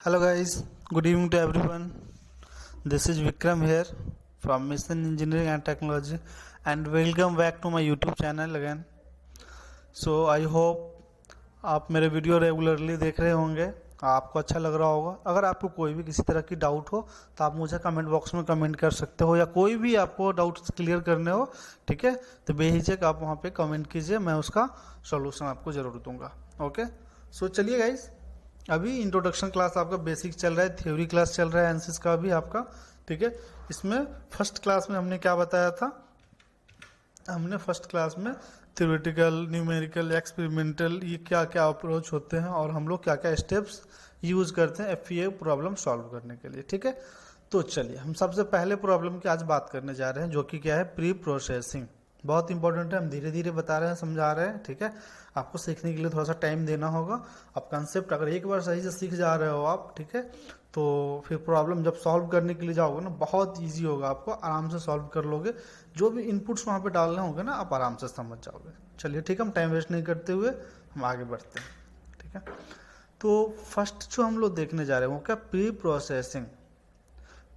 Hello guys, good evening to everyone. This is Vikram here from Mission Engineering and Technology and welcome back to my YouTube channel again. So I hope आप मेरे video regularly देख रहे होंगे, आपको अच्छा लग रहा होगा। अगर आपको कोई भी किसी तरह की डाउट हो तो आप मुझे कमेंट बॉक्स में कमेंट कर सकते हो, या कोई भी आपको डाउट्स क्लियर करने हो, ठीक है, तो बेहिचक आप वहाँ पे कमेंट कीजिए, मैं उसका सॉल्यूशन आपको ज़रूर दूंगा। ओके, सो चलिए गाइज, अभी इंट्रोडक्शन क्लास आपका बेसिक चल रहा है, थ्योरी क्लास चल रहा है एनसिस का भी आपका, ठीक है। इसमें फर्स्ट क्लास में हमने क्या बताया था, हमने फर्स्ट क्लास में थ्योरेटिकल, न्यूमेरिकल, एक्सपेरिमेंटल, ये क्या क्या अप्रोच होते हैं और हम लोग क्या क्या स्टेप्स यूज करते हैं एफईए प्रॉब्लम सॉल्व करने के लिए, ठीक है। तो चलिए हम सबसे पहले प्रॉब्लम की आज बात करने जा रहे हैं, जो कि क्या है, प्री प्रोसेसिंग। बहुत इंपॉर्टेंट है, हम धीरे धीरे बता रहे हैं, समझा रहे हैं, ठीक है। आपको सीखने के लिए थोड़ा सा टाइम देना होगा। अब कंसेप्ट अगर एक बार सही से सीख जा रहे हो आप, ठीक है, तो फिर प्रॉब्लम जब सॉल्व करने के लिए जाओगे ना, बहुत इजी होगा, आपको आराम से सॉल्व कर लोगे। जो भी इनपुट्स वहाँ पे डालने होंगे ना, आप आराम से समझ जाओगे। चलिए ठीक है, हम टाइम वेस्ट नहीं करते हुए हम आगे बढ़ते हैं, ठीक है। तो फर्स्ट जो हम लोग देखने जा रहे हैं वो क्या, pre processing.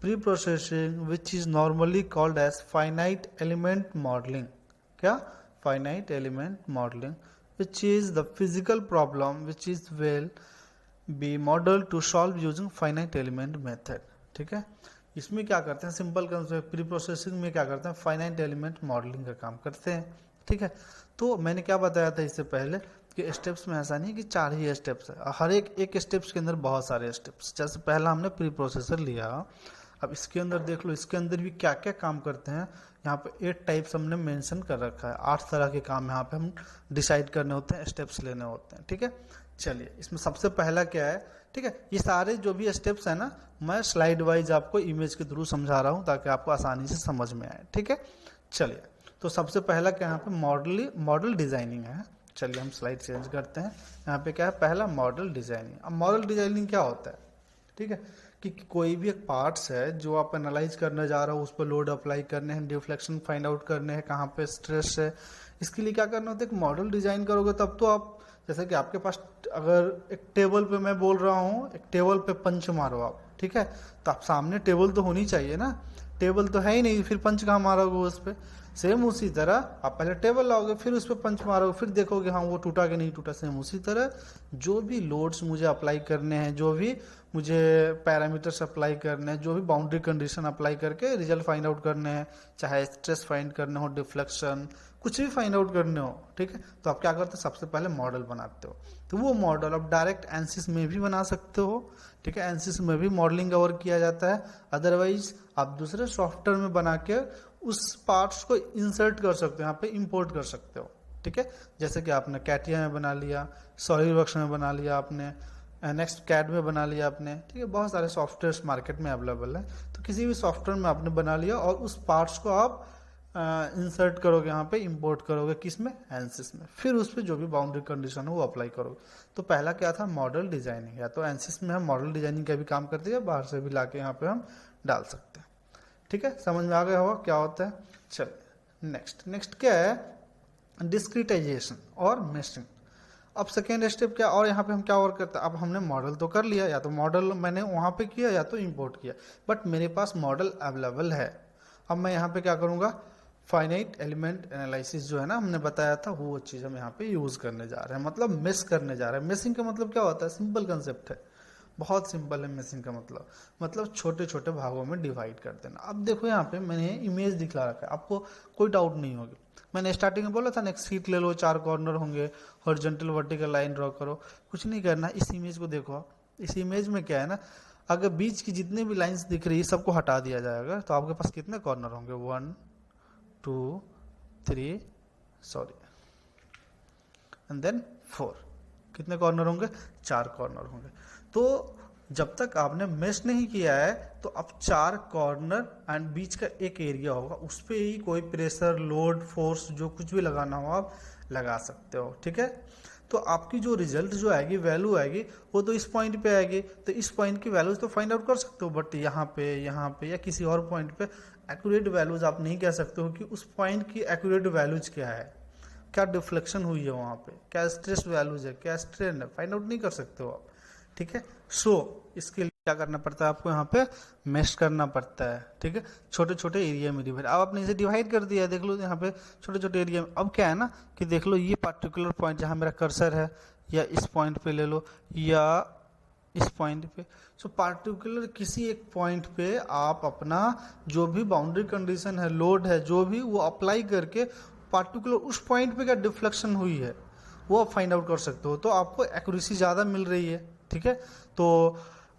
Pre processing which is normally called as finite element modelling. क्या, finite element modelling, which is the physical problem which is well be model to solve using finite element method, ठीक है। इसमें क्या करते हैं, simple concept, pre processing में क्या करते हैं, फाइनाइट एलिमेंट मॉडलिंग का काम करते हैं, ठीक है। तो मैंने क्या बताया था इससे पहले कि स्टेप्स में ऐसा नहीं कि 4 ही स्टेप्स है, हर एक स्टेप्स के अंदर बहुत सारे स्टेप्स। जैसे पहला हमने प्री प्रोसेसर लिया, अब इसके अंदर देख लो, इसके अंदर भी क्या क्या काम करते हैं। यहाँ पे 8 टाइप्स हमने मेंशन कर रखा है, 8 तरह के काम यहाँ पे हम डिसाइड करने होते हैं, स्टेप्स लेने होते हैं, ठीक है। चलिए, इसमें सबसे पहला क्या है, ठीक है, ये सारे जो भी स्टेप्स है ना, मैं स्लाइड वाइज आपको इमेज के थ्रू समझा रहा हूँ ताकि आपको आसानी से समझ में आए, ठीक है। चलिए, तो सबसे पहला क्या, यहाँ पे मॉडल डिजाइनिंग है। चलिए हम स्लाइड चेंज करते हैं। यहाँ पे क्या है, पहला मॉडल डिजाइनिंग। अब मॉडल डिजाइनिंग क्या होता है, ठीक है, कि कोई भी एक पार्ट्स है जो आप एनालाइज करने जा रहे हो, उस पर लोड अप्लाई करने हैं, डिफ्लेक्शन फाइंड आउट करने हैं, कहाँ पे स्ट्रेस है, इसके लिए क्या करना होता है, एक मॉडल डिजाइन करोगे तब तो आप, जैसे कि आपके पास अगर एक टेबल पे मैं बोल रहा हूँ, एक टेबल पे पंच मारो आप, ठीक है, तो आप सामने टेबल तो होनी चाहिए ना, टेबल तो है ही नहीं, फिर पंच कहाँ मारोगे उस पर। सेम उसी तरह आप पहले टेबल लाओगे, फिर उस पर पंच मारोगे, फिर देखोगे हाँ वो टूटा कि नहीं टूटा। सेम उसी तरह जो भी लोड्स मुझे अप्लाई करने हैं, जो भी मुझे पैरामीटर्स अप्लाई करने हैं, जो भी बाउंड्री कंडीशन अप्लाई करके रिजल्ट फाइंड आउट करने हैं, चाहे स्ट्रेस फाइंड करने हो, डिफ्लेक्शन, कुछ भी फाइंड आउट करने हो, ठीक है, तो आप क्या करते हो, सबसे पहले मॉडल बनाते हो। तो वो मॉडल आप डायरेक्ट एनसिस में भी बना सकते हो, ठीक है, एनसिस में भी मॉडलिंग कवर किया जाता है। अदरवाइज आप दूसरे सॉफ्टवेयर में बना के उस पार्ट्स को इंसर्ट कर सकते हो, यहाँ पे इंपोर्ट कर सकते हो, ठीक है। जैसे कि आपने कैटिया में बना लिया, सॉलिडवर्क्स में बना लिया आपने, नेक्स्ट कैड में बना लिया आपने, ठीक है, बहुत सारे सॉफ्टवेयर मार्केट में अवेलेबल है। तो किसी भी सॉफ्टवेयर में आपने बना लिया और उस पार्ट्स को आप इंसर्ट करोगे, यहाँ पे इंपोर्ट करोगे, किस में, एनसिस में, फिर उस पर जो भी बाउंड्री कंडीशन है वो अप्लाई करोगे। तो पहला क्या था, मॉडल डिजाइनिंग। या तो एनसिस में हम मॉडल डिजाइनिंग का भी काम करते हैं, बाहर से भी लाके यहाँ पे हम डाल सकते हैं, ठीक है। समझ में आ गया होगा क्या होता है। चलिए नेक्स्ट क्या है, डिस्क्रिटाइजेशन और मेशिंग। अब सेकेंड स्टेप क्या, और यहाँ पे हम क्या और करते हैं, अब हमने मॉडल तो कर लिया, या तो मॉडल मैंने वहाँ पे किया या तो इंपोर्ट किया, बट मेरे पास मॉडल अवेलेबल है। अब मैं यहाँ पे क्या करूँगा, फाइनाइट एलिमेंट एनालिसिस जो है ना हमने बताया था, वो चीज़ हम यहाँ पे यूज़ करने जा रहे हैं, मतलब मेश करने जा रहे हैं। मेशिंग का मतलब क्या होता है, सिंपल कंसेप्ट है, बहुत सिंपल है। मेशिंग का मतलब छोटे छोटे भागों में डिवाइड कर देना। अब देखो यहाँ पे मैंने इमेज दिखला रखा है, आपको कोई डाउट नहीं होगी। मैंने स्टार्टिंग में बोला था ना, एक शीट ले लो, 4 कॉर्नर होंगे, हॉरिजॉन्टल वर्टिकल लाइन ड्रॉ करो, कुछ नहीं करना। इस इमेज को देखो आप, इस इमेज में क्या है ना, अगर बीच की जितनी भी लाइंस दिख रही है सबको हटा दिया जाएगा, तो आपके पास कितने कॉर्नर होंगे, 1 2 3 सॉरी एंड देन 4, कितने कॉर्नर होंगे, 4 कॉर्नर होंगे। तो जब तक आपने मेश नहीं किया है तो अब 4 कॉर्नर एंड बीच का एक एरिया होगा, उस पर ही कोई प्रेशर, लोड, फोर्स, जो कुछ भी लगाना हो आप लगा सकते हो, ठीक है। तो आपकी जो रिजल्ट जो आएगी, वैल्यू आएगी, वो तो इस पॉइंट पे आएगी, तो इस पॉइंट की वैल्यूज तो फाइंड आउट कर सकते हो, बट यहाँ पे या किसी और पॉइंट पे एक्यूरेट वैल्यूज आप नहीं कह सकते हो कि उस पॉइंट की एक्यूरेट वैल्यूज क्या है, क्या डिफ्लेक्शन हुई है वहाँ पे, क्या स्ट्रेस वैल्यूज है, क्या स्ट्रेन है, फाइंड आउट नहीं कर सकते हो आप, ठीक है। सो इसके लिए क्या करना पड़ता है आपको, यहाँ पे मेश करना पड़ता है, ठीक है, छोटे छोटे एरिया में डिवाइड। अब आपने इसे डिवाइड कर दिया, देख लो यहाँ पे छोटे छोटे एरिया में। अब क्या है ना कि देख लो ये पार्टिकुलर पॉइंट जहाँ मेरा कर्सर है, या इस पॉइंट पे ले लो, या इस पॉइंट पे। सो पार्टिकुलर किसी एक पॉइंट पे आप अपना जो भी बाउंड्री कंडीशन है, लोड है, जो भी वो अप्लाई करके पार्टिकुलर उस पॉइंट पे क्या डिफ्लेक्शन हुई है वो आप फाइंड आउट कर सकते हो, तो आपको एक्यूरेसी ज़्यादा मिल रही है, ठीक है। तो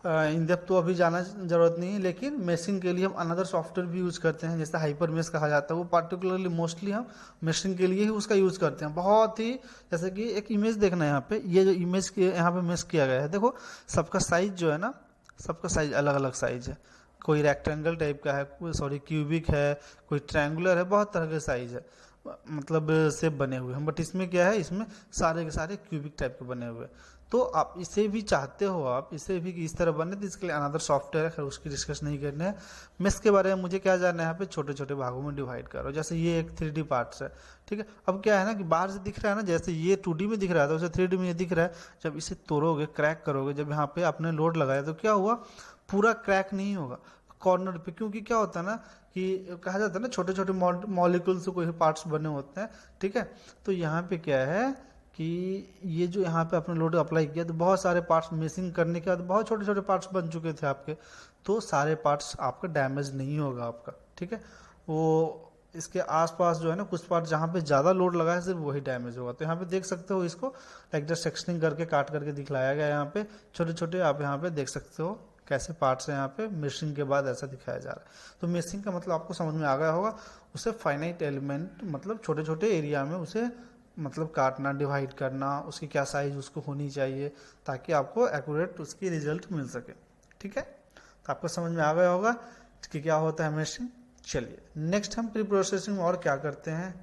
इन डेप्थ तो अभी जाना जरूरत नहीं है, लेकिन मेशिंग के लिए हम अनदर सॉफ्टवेयर भी यूज़ करते हैं, जैसे हाइपर मेश कहा जाता है, वो पार्टिकुलरली मोस्टली हम मेशिंग के लिए ही उसका यूज़ करते हैं। बहुत ही, जैसे कि एक इमेज देखना है यहाँ पे, ये जो इमेज के यहाँ पे मेश किया गया है, देखो सबका साइज जो है ना, सबका साइज अलग अलग साइज है। कोई रेक्टेंगल टाइप का है, कोई सॉरी क्यूबिक है, कोई ट्रायंगुलर है, बहुत तरह के साइज है, मतलब शेप बने हुए हैं। बट इसमें क्या है, इसमें सारे के सारे क्यूबिक टाइप के बने हुए हैं। तो आप इसे भी चाहते हो, आप इसे भी इस तरह बने, तो इसके लिए अनदर सॉफ्टवेयर है, खैर उसकी डिस्कस नहीं करने है। मेश के बारे में मुझे क्या जानना है, यहाँ पे छोटे छोटे भागों में डिवाइड करो। जैसे ये एक 3D पार्ट्स है, ठीक है। अब क्या है ना कि बाहर से दिख रहा है ना, जैसे ये 2D में दिख रहा था, उसे 3D में ये दिख रहा है। जब इसे तोड़ोगे, क्रैक करोगे, जब यहाँ पे आपने लोड लगाया तो क्या हुआ, पूरा क्रैक नहीं होगा कॉर्नर पे, क्योंकि क्या होता है ना कि कहा जाता है ना छोटे छोटे मॉलिक्यूल से कोई पार्ट्स बने होते हैं, ठीक है। तो यहाँ पे क्या है कि ये जो यहाँ पे आपने लोड अप्लाई किया तो बहुत सारे पार्ट्स मेशिंग करने के बाद बहुत छोटे छोटे पार्ट्स बन चुके थे आपके, तो सारे पार्ट्स आपका डैमेज नहीं होगा आपका, ठीक है। वो इसके आसपास जो है ना कुछ पार्ट जहाँ पे ज़्यादा लोड लगा है सिर्फ वही डैमेज होगा। तो यहाँ पे देख सकते हो, इसको लाइक जस्ट सेक्शनिंग करके काट करके दिखलाया गया है। यहाँ पे छोटे छोटे आप यहाँ पे देख सकते हो कैसे पार्ट्स हैं, यहाँ पे मेशिंग के बाद ऐसा दिखाया जा रहा है। तो मेशिंग का मतलब आपको समझ में आ गया होगा, उसे फाइनाइट एलिमेंट मतलब छोटे छोटे एरिया में उसे मतलब काटना, डिवाइड करना, उसकी क्या साइज उसको होनी चाहिए ताकि आपको एक्यूरेट उसकी रिजल्ट मिल सके, ठीक है। तो आपको समझ में आ गया होगा कि क्या होता है मेशिंग। चलिए नेक्स्ट हम प्री प्रोसेसिंग में और क्या करते हैं,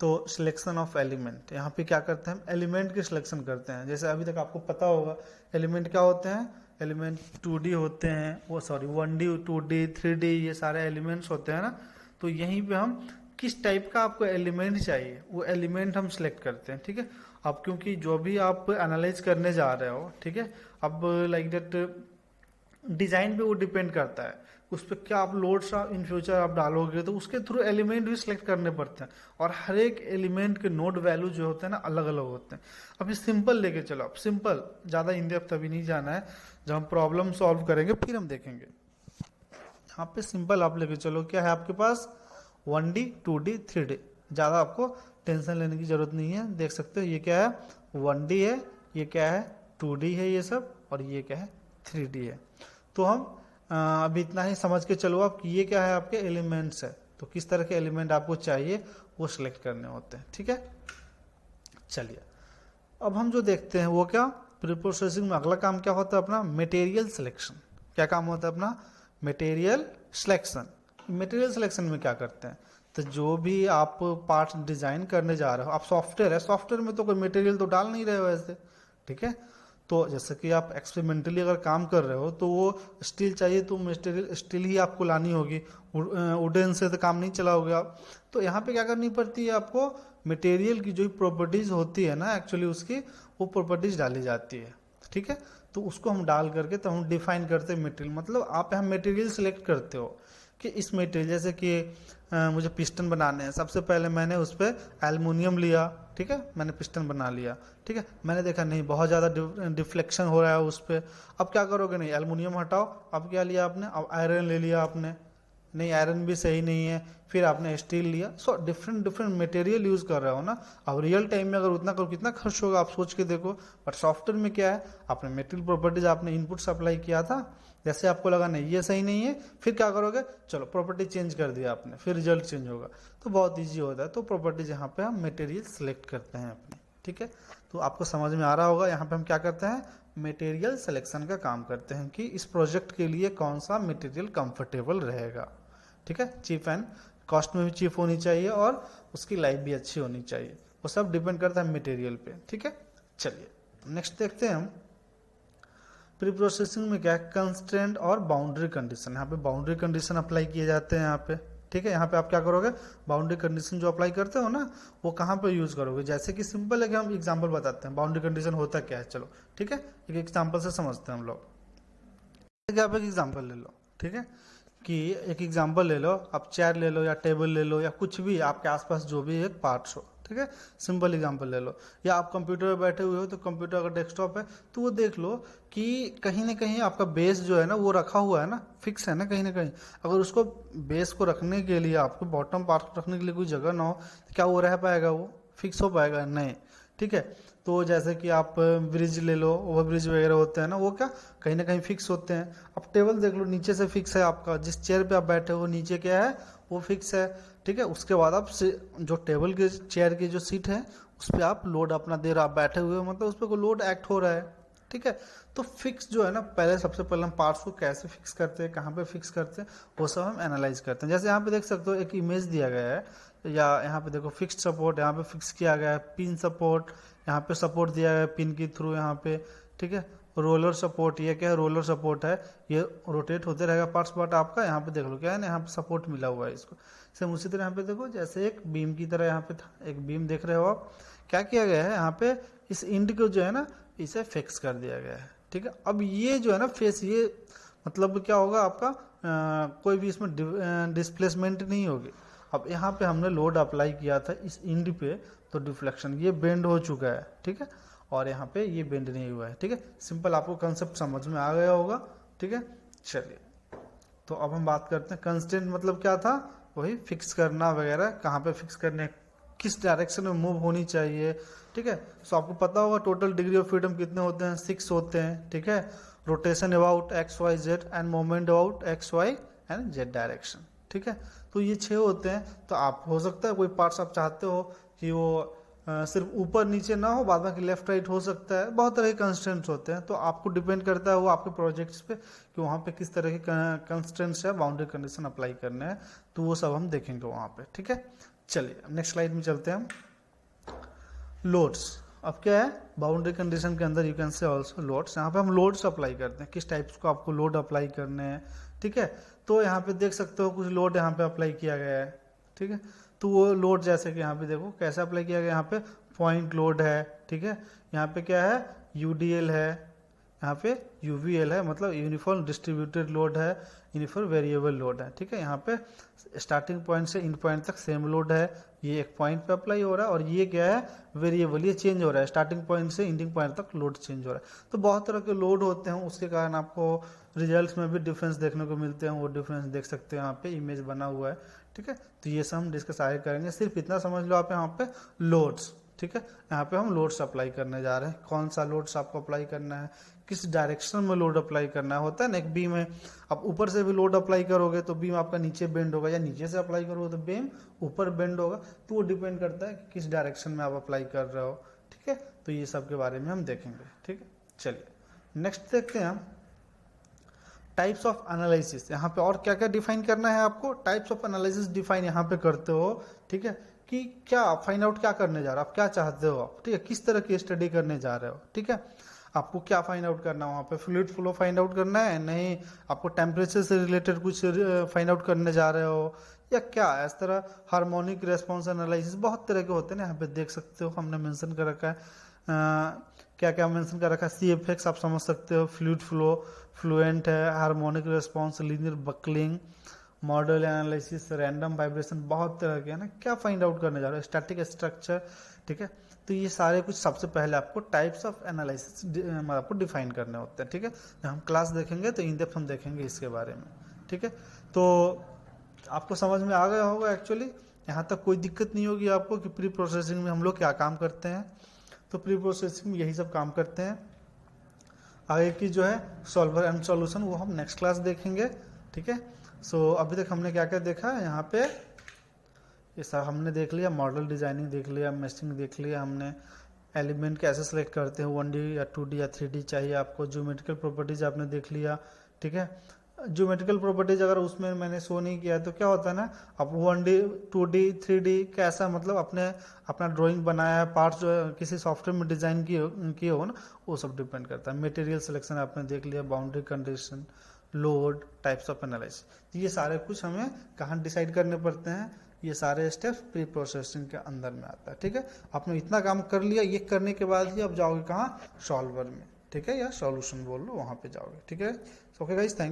तो सिलेक्शन ऑफ एलिमेंट। यहाँ पे क्या करते हैं, हम एलिमेंट की सिलेक्शन करते हैं। जैसे अभी तक आपको पता होगा एलिमेंट क्या होते हैं, एलिमेंट 2D होते हैं, वो सॉरी 1D 2D 3D ये सारे एलिमेंट्स होते हैं ना। तो यहीं पे हम किस टाइप का आपको एलिमेंट चाहिए वो एलिमेंट हम सिलेक्ट करते हैं, ठीक है। अब क्योंकि जो भी आप एनालाइज करने जा रहे हो, ठीक है, अब लाइक दैट डिजाइन पे वो डिपेंड करता है, उस पर क्या आप लोड्स इन फ्यूचर आप डालोगे, तो उसके थ्रू एलिमेंट भी सिलेक्ट करने पड़ते हैं। और हर एक एलिमेंट के नोड वैल्यू जो होते हैं ना अलग अलग होते हैं। अभी सिंपल लेके चलो, अब सिंपल ज़्यादा इन डेप्थ अभी नहीं जाना है, जब हम प्रॉब्लम सॉल्व करेंगे फिर हम देखेंगे। यहाँ पे सिंपल आप लेके चलो, क्या है आपके पास 1D 2D 3D, ज़्यादा आपको टेंशन लेने की जरूरत नहीं है। देख सकते हो ये क्या है 1D है, ये क्या है 2D है ये सब, और ये क्या है 3D है। तो हम अभी इतना ही समझ के चलो आप कि ये क्या है आपके एलिमेंट्स है, तो किस तरह के एलिमेंट आपको चाहिए वो सिलेक्ट करने होते हैं, ठीक है। चलिए अब हम जो देखते हैं वो क्या, प्री प्रोसेसिंग में अगला काम क्या होता है अपना, मटेरियल सिलेक्शन। क्या काम होता है अपना, मटेरियल सिलेक्शन। मटेरियल सिलेक्शन में क्या करते हैं, तो जो भी आप पार्ट्स डिजाइन करने जा रहे हो, आप सॉफ्टवेयर है, सॉफ्टवेयर में तो कोई मटेरियल तो डाल नहीं रहे हो ऐसे, ठीक है। तो जैसे कि आप एक्सपेरिमेंटली अगर काम कर रहे हो तो वो स्टील चाहिए तो मटेरियल स्टील ही आपको लानी होगी, वुडन से तो काम नहीं चलाओगे आप। तो यहाँ पे क्या करनी पड़ती है आपको, मटेरियल की जो प्रॉपर्टीज होती है ना एक्चुअली उसकी वो प्रॉपर्टीज डाली जाती है, ठीक है। तो उसको हम डाल करके तो हम डिफाइन करते हैं मटेरियल, मतलब आप यहाँ मटेरियल सिलेक्ट करते हो कि इस मटेरियल, जैसे कि मुझे पिस्टन बनाने हैं, सबसे पहले मैंने उस पर एल्युमिनियम लिया, ठीक है, मैंने पिस्टन बना लिया, ठीक है। मैंने देखा नहीं बहुत ज़्यादा डिफ्लेक्शन हो रहा है उस पर, अब क्या करोगे, नहीं एल्युमिनियम हटाओ, अब क्या लिया आपने, अब आयरन ले लिया आपने, नहीं आयरन भी सही नहीं है, फिर आपने स्टील लिया। So different different material use कर रहे हो ना। अब रियल टाइम में अगर उतना करो कितना खर्च होगा आप सोच के देखो। बट सॉफ्टवेयर में क्या है, आपने मटेरियल प्रॉपर्टीज आपने इनपुट सप्लाई किया था, जैसे आपको लगा नहीं ये सही नहीं है, फिर क्या करोगे, चलो प्रॉपर्टी चेंज कर दिया आपने, फिर रिजल्ट चेंज होगा, तो बहुत ईजी होता है। तो प्रॉपर्टीज यहाँ पे हम मटेरियल सेलेक्ट करते हैं अपने, ठीक है। तो आपको समझ में आ रहा होगा यहाँ पे हम क्या करते हैं, मटेरियल सिलेक्शन का काम करते हैं कि इस प्रोजेक्ट के लिए कौन सा मटेरियल कंफर्टेबल रहेगा, ठीक है। चीप एंड कॉस्ट में भी चीप होनी चाहिए और उसकी लाइफ भी अच्छी होनी चाहिए, वो सब डिपेंड करता है मटेरियल पे, ठीक है। चलिए नेक्स्ट देखते हैं हम प्री प्रोसेसिंग में क्या है, कंस्ट्रेंट और बाउंड्री कंडीशन। यहाँ पे बाउंड्री कंडीशन अप्लाई किए जाते हैं यहाँ पे, ठीक है। यहाँ पे आप क्या करोगे, बाउंड्री कंडीशन जो अप्लाई करते हो ना वो कहाँ पे यूज करोगे, जैसे कि सिंपल है कि हम एग्जांपल बताते हैं बाउंड्री कंडीशन होता क्या है, चलो ठीक है, एक एग्जांपल से समझते हैं हम लोग। कि आप एक एग्जांपल ले लो, ठीक है, कि एक एग्जांपल ले लो, आप चेयर ले लो या टेबल ले लो या कुछ भी आपके आसपास जो भी एक पार्ट्स हो, ठीक है, सिंपल एग्जांपल ले लो। या आप कंप्यूटर पे बैठे हुए हो तो कंप्यूटर अगर डेस्कटॉप है तो वो देख लो कि कहीं ना कहीं आपका बेस जो है ना वो रखा हुआ है ना, फिक्स है ना कहीं ना कहीं। अगर उसको बेस को रखने के लिए आपको बॉटम पार्ट को रखने के लिए कोई जगह ना हो तो क्या वो रह पाएगा, वो फिक्स हो पाएगा? नहीं, ठीक है। तो जैसे कि आप ब्रिज ले लो, ओवर ब्रिज वगैरह होते हैं ना, वो क्या कहीं ना कहीं फिक्स होते हैं। अब टेबल देख लो, नीचे से फिक्स है आपका, जिस चेयर पे आप बैठे हो नीचे क्या है वो फिक्स है, ठीक है। उसके बाद आप जो टेबल के चेयर की जो सीट है उस पर आप लोड अपना दे रहे हो, आप बैठे हुए हो मतलब उस पर कोई लोड एक्ट हो रहा है, ठीक है। तो फिक्स जो है ना, पहले सबसे पहले हम पार्ट्स को कैसे फिक्स करते हैं, कहाँ पे फिक्स करते हैं, वो सब हम एनालाइज करते हैं। जैसे यहाँ पे देख सकते हो एक इमेज दिया गया है, या यहाँ पे देखो फिक्स्ड सपोर्ट यहाँ पे फिक्स किया गया है, पिन सपोर्ट यहाँ पे सपोर्ट दिया गया है पिन के थ्रू यहाँ पे, ठीक है। रोलर सपोर्ट, ये क्या है, रोलर सपोर्ट है, ये रोटेट होते रहेगा पार्ट्स, बट आपका यहाँ पे देख लो क्या है ना, यहाँ पे सपोर्ट मिला हुआ है इसको। सेम उसी तरह यहाँ पे देखो, जैसे एक बीम की तरह यहाँ पे था, एक बीम देख रहे हो आप, क्या किया गया है यहाँ पे, इस इंड को जो है ना इसे फिक्स कर दिया गया है, ठीक है। अब ये जो है ना फेस, ये मतलब क्या होगा आपका, कोई भी इसमें डिस्प्लेसमेंट नहीं होगी। अब यहाँ पे हमने लोड अप्लाई किया था इस इंड पे, तो डिफ्लेक्शन ये बेंड हो चुका है, ठीक है, और यहाँ पे ये बेंड नहीं हुआ है, ठीक है। सिंपल आपको कंसेप्ट समझ में आ गया होगा, ठीक है। चलिए, तो अब हम बात करते हैं कंस्टेंट मतलब क्या था, वही फिक्स करना वगैरह, कहाँ पे फिक्स करने, किस डायरेक्शन में मूव होनी चाहिए, ठीक है। सो आपको पता होगा टोटल डिग्री ऑफ फ्रीडम कितने होते हैं, 6 होते हैं, ठीक है। Rotation about X Y Z and moment about X Y and Z direction, ठीक है। तो ये 6 होते हैं। तो आप हो सकता है कोई पार्ट्स आप चाहते हो कि वो सिर्फ ऊपर नीचे ना हो, बाद में लेफ्ट राइट हो सकता है, बहुत तरह के कंस्टेंट्स होते हैं। तो आपको डिपेंड करता है वो आपके प्रोजेक्ट्स पे कि वहाँ पे किस तरह के कंस्टेंट्स या बाउंड्री कंडीशन अप्लाई करने हैं, तो वो सब हम देखेंगे वहाँ पे, ठीक है। चलिए नेक्स्ट स्लाइड में चलते हैं हम। लोड्स, अब क्या है, बाउंड्री कंडीशन के अंदर you can say also loads, यहाँ पे हम लोड्स अप्लाई करते हैं, किस टाइप्स को आपको लोड अप्लाई करने हैं, ठीक है। तो यहाँ पे देख सकते हो कुछ लोड यहाँ पे अप्लाई किया गया है, ठीक है। तो वो लोड जैसे कि यहाँ पे देखो कैसे अप्लाई किया गया, यहाँ पे पॉइंट लोड है, ठीक है। यहाँ पे क्या है, यूडीएल है, यहाँ पे यूवीएल है, मतलब यूनिफॉर्म डिस्ट्रीब्यूटेड लोड है, यूनिफॉर्म वेरिएबल लोड है, ठीक है। यहाँ पे स्टार्टिंग पॉइंट से इन पॉइंट तक सेम लोड है, ये एक पॉइंट पे अप्लाई हो रहा है, और ये क्या है, वेरिएबल, ये चेंज हो रहा है, स्टार्टिंग पॉइंट से एंडिंग पॉइंट तक लोड चेंज हो रहा है। तो बहुत तरह के लोड होते हैं, उसके कारण आपको रिजल्ट्स में भी डिफरेंस देखने को मिलते हैं, वो डिफरेंस देख सकते हैं, यहाँ पे इमेज बना हुआ है, ठीक है। तो ये सब हम डिस्कस आगे करेंगे, सिर्फ इतना समझ लो आप यहाँ पे लोड्स, ठीक है। यहाँ पे हम लोड्स अप्लाई करने जा रहे हैं, कौन सा लोड्स आपको अप्लाई करना है, किस डायरेक्शन में लोड अप्लाई करना है, होता है ना एक बीम है, आप ऊपर से भी लोड अप्लाई करोगे तो बीम आपका नीचे बेंड होगा, या नीचे से अप्लाई करोगे तो बीम ऊपर बेंड होगा, तो वो डिपेंड करता है कि किस डायरेक्शन में आप अप्लाई कर रहे हो, ठीक है। तो ये सब के बारे में हम देखेंगे, ठीक है। चलिए नेक्स्ट देखते हैं हम टाइप्स ऑफ एनालिसिस। यहाँ पे और क्या क्या डिफाइन करना है आपको, टाइप्स ऑफ एनालिसिस डिफाइन यहाँ पे करते हो, ठीक है, कि क्या फाइंड आउट क्या करने जा रहे हो आप, क्या चाहते हो आप, ठीक है, किस तरह की स्टडी करने जा रहे हो, ठीक है। आपको क्या फाइंड आउट करना है वहाँ पे, फ्लूइड फ्लो फाइंड आउट करना है, नहीं आपको टेम्परेचर से रिलेटेड कुछ फाइंड आउट करने जा रहे हो, या क्या इस तरह हार्मोनिक रेस्पॉन्स एनालिसिस, बहुत तरह के होते हैं ना, यहाँ पे देख सकते हो हमने मेंशन कर रखा है, क्या क्या मेंशन कर रखा है, CFX आप समझ सकते हो, फ्लूइड फ्लो, फ्लुएंट है, harmonic response, linear buckling, model analysis, random vibration, बहुत तरह के है ना, क्या फाइंड आउट करने जा रहे हो, स्टैटिक स्ट्रक्चर, ठीक है। तो ये सारे कुछ सबसे पहले आपको टाइप्स ऑफ एनालिसिस आपको डिफाइन करने होते हैं, ठीक है। जब हम क्लास देखेंगे तो इन डेप्थ हम देखेंगे इसके बारे में, ठीक है। तो आपको समझ में आ गया होगा एक्चुअली, यहाँ तक कोई दिक्कत नहीं होगी आपको कि प्री प्रोसेसिंग में हम लोग क्या काम करते हैं। तो प्री प्रोसेसिंग में यही सब काम करते हैं। आगे की जो है सॉल्वर एंड सॉल्यूशन, वो हम नेक्स्ट क्लास देखेंगे, ठीक है। सो अभी तक हमने क्या क्या देखा है, यहाँ पे ये सब हमने देख लिया, मॉडल डिजाइनिंग देख लिया, मेशिंग देख लिया हमने, एलिमेंट कैसे सेलेक्ट करते हैं, 1D या 2D या 3D चाहिए आपको, ज्योमेट्रिकल प्रॉपर्टीज आपने देख लिया, ठीक है। ज्योमेट्रिकल प्रॉपर्टीज अगर उसमें मैंने शो नहीं किया है तो क्या होता है ना, अब 1D 2D 3D कैसा, मतलब अपना ड्राइंग बनाया है, पार्ट्स जो किसी सॉफ्टवेयर में डिजाइन किए हो ना, वो सब डिपेंड करता है। मटेरियल सिलेक्शन आपने देख लिया, boundary condition, load, types of analysis, ये सारे कुछ हमें कहाँ डिसाइड करने पड़ते हैं, ये सारे स्टेप्स प्री प्रोसेसिंग के अंदर में आता है, ठीक है। आपने इतना काम कर लिया, ये करने के बाद ही आप जाओगे कहाँ, सॉल्वर में, ठीक है, या सॉल्यूशन बोल लो, वहाँ पे जाओगे। ठीक है, ओके गाइस, थैंक